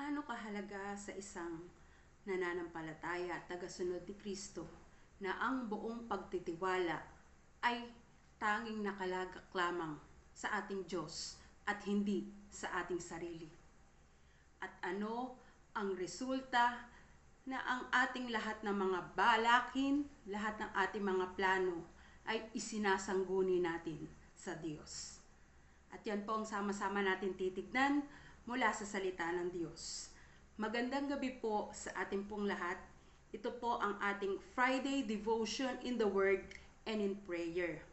Gaano kahalaga sa isang nananampalataya at tagasunod ni Kristo na ang buong pagtitiwala ay tanging nakalagak lamang sa ating Diyos at hindi sa ating sarili. At ano ang resulta na ang ating lahat ng mga balakin, lahat ng ating mga plano ay isinasangguni natin sa Diyos. At yan po ang sama-sama natin titignan mula sa salita ng Diyos. Magandang gabi po sa ating pong lahat. Ito po ang ating Friday devotion in the Word and in prayer.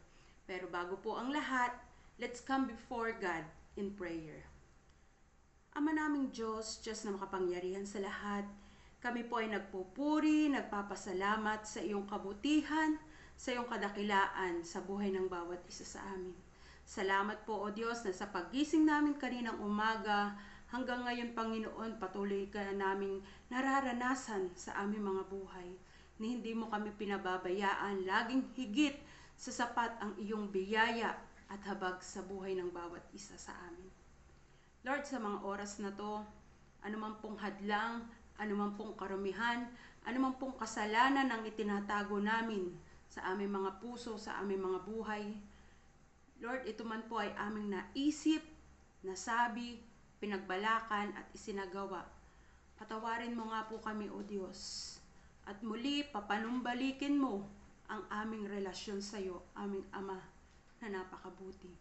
Pero bago po ang lahat, let's come before God in prayer. Ama naming Diyos, Diyos na makapangyarihan sa lahat, kami po ay nagpupuri, nagpapasalamat sa iyong kabutihan, sa iyong kadakilaan sa buhay ng bawat isa sa amin. Salamat po o Diyos na sa paggising namin kaninang umaga hanggang ngayon Panginoon patuloy ka naming nararanasan sa aming mga buhay. Ni hindi mo kami pinababayaan, laging higit sa sapat ang iyong biyaya at habag sa buhay ng bawat isa sa amin. Lord, sa mga oras na to, anuman pong hadlang, anuman pong karumihan, anuman pong kasalanan ang itinatago namin sa aming mga puso, sa aming mga buhay, Lord, ito man po ay aming naisip, nasabi, pinagbalakan at isinagawa. Patawarin mo nga po kami, O Diyos. At muli, papanumbalikin mo ang aming relasyon sa iyo, aming Ama na napakabuti.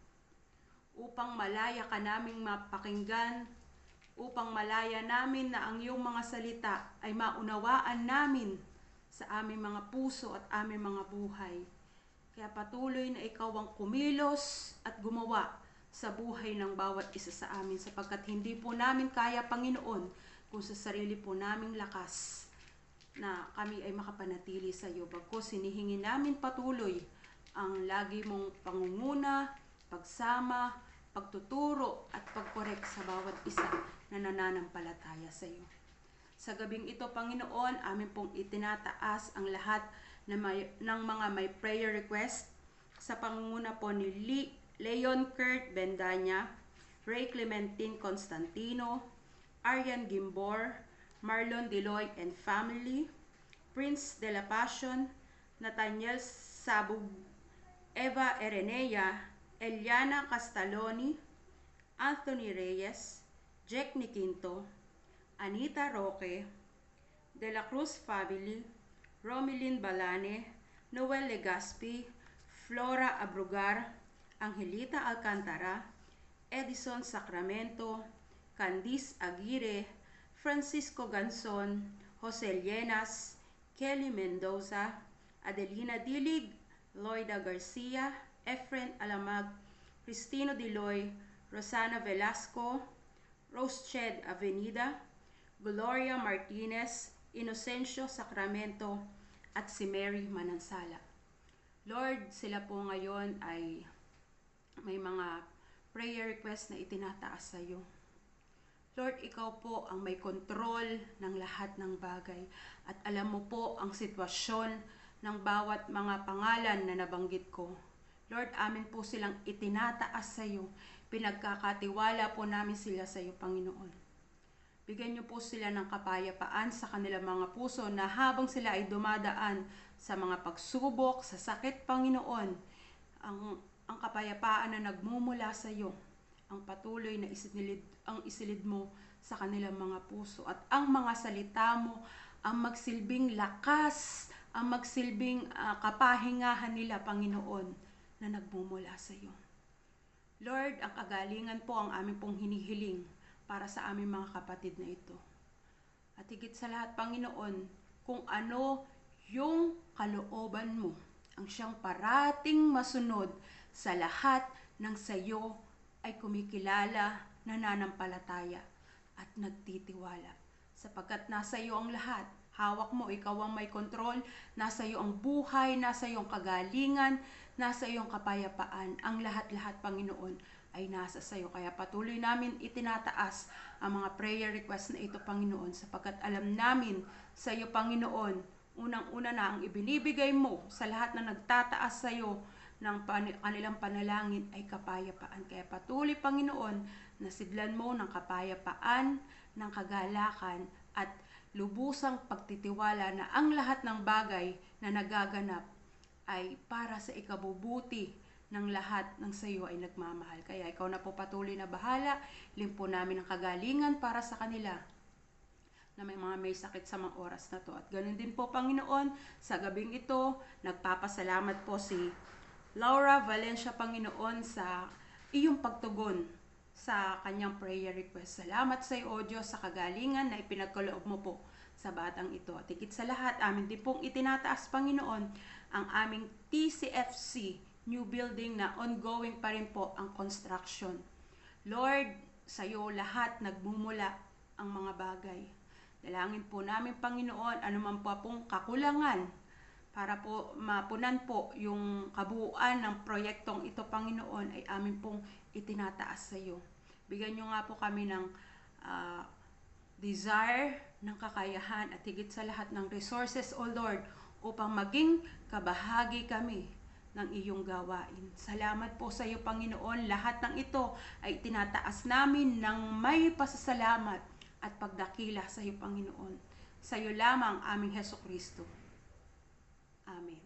Upang malaya ka naming mapakinggan, upang malaya namin na ang iyong mga salita ay maunawaan namin sa aming mga puso at aming mga buhay. Kaya patuloy na ikaw ang kumilos at gumawa sa buhay ng bawat isa sa amin sapagkat hindi po namin kaya, Panginoon, kung sa sarili po naming lakas na kami ay makapanatili sa iyo. Bagkus hinihingi namin patuloy ang lagi mong pangunguna, pagsama, pagtuturo at pagkorek sa bawat isa na nananampalataya sa iyo. Sa gabing ito, Panginoon, amin pong itinataas ang lahat ng mga may prayer request sa pangunguna po ni Leon Kurt Bendanya, Ray Clementine Constantino, Arian Gimbor, Marlon Deloy and family, Prince de la Passion, Nathaniel Sabug, Eva Erenea, Eliana Castaloni, Anthony Reyes, Jack Niquinto, Anita Roque, De la Cruz family, Romilyn Balane, Noel Legaspi, Flora Abrugar, Angelita Alcantara, Edison Sacramento, Candice Aguirre, Francisco Ganson, Jose Llenas, Kelly Mendoza, Adelina Dilig, Loida Garcia, Efren Alamag, Cristino Diloy, Rosana Velasco, Rosched Avenida, Gloria Martinez, Inocencio Sacramento, at si Mary Manansala. Lord, sila po ngayon ay may mga prayer request na itinataas sa iyo. Lord, ikaw po ang may kontrol ng lahat ng bagay at alam mo po ang sitwasyon ng bawat mga pangalan na nabanggit ko. Lord, amin po silang itinataas sa iyo. Pinagkakatiwala po namin sila sa iyo, Panginoon. Bigyan niyo po sila ng kapayapaan sa kanilang mga puso na habang sila ay dumadaan sa mga pagsubok, sa sakit, Panginoon, ang kapayapaan na nagmumula sa iyo, ang patuloy na isilid mo sa kanilang mga puso at ang mga salita mo ang magsilbing lakas, ang magsilbing kapahingahan nila, Panginoon, na nagmumula sa iyo. Lord, ang kagalingan po ang aming pong hinihiling para sa aming mga kapatid na ito. At higit sa lahat, Panginoon, kung ano yung kalooban mo, ang siyang parating masunod sa lahat ng sayo ay kumikilala, nananampalataya at nagtitiwala. Sapagkat nasa iyo ang lahat, hawak mo, ikaw ang may kontrol, nasa iyo ang buhay, nasa iyo ang kagalingan, nasa iyo ang kapayapaan, ang lahat-lahat, Panginoon, ay nasa sa iyo. Kaya patuloy namin itinataas ang mga prayer request na ito, Panginoon, sapagkat alam namin sa iyo, Panginoon, unang-una na ang ibinibigay mo sa lahat na nagtataas sa iyo ng kanilang panalangin ay kapayapaan. Kaya patuloy, Panginoon, na sidlan mo ng kapayapaan, ng kagalakan at lubusang pagtitiwala na ang lahat ng bagay na nagaganap ay para sa ikabubuti ng lahat ng sa iyo ay nagmamahal. Kaya ikaw na po patuloy na bahala, limpo namin ang kagalingan para sa kanila na may sakit sa mga oras na to. At ganun din po, Panginoon, sa gabing ito, nagpapasalamat po si Laura Valencia, Panginoon, sa iyong pagtugon sa kanyang prayer request. Salamat sa iyo, O Diyos, sa kagalingan na ipinagkaloob mo po sa batang ito. At higit sa lahat, amin din pong itinataas, Panginoon, ang aming TCFC new building na ongoing pa rin po ang construction. Lord, sa iyo lahat nagmumula ang mga bagay. Dalangin po namin, Panginoon, anuman po pong kakulangan para po mapunan po yung kabuuan ng proyektong ito, Panginoon, ay amin pong itinataas sa iyo. Bigyan nyo nga po kami ng desire, ng kakayahan at higit sa lahat ng resources, O Lord, upang maging kabahagi kami ng iyong gawain. Salamat po sa iyo, Panginoon. Lahat ng ito ay tinataas namin ng may pasasalamat at pagdakila sa iyo, Panginoon. Sa iyo lamang aming Hesukristo. Amen.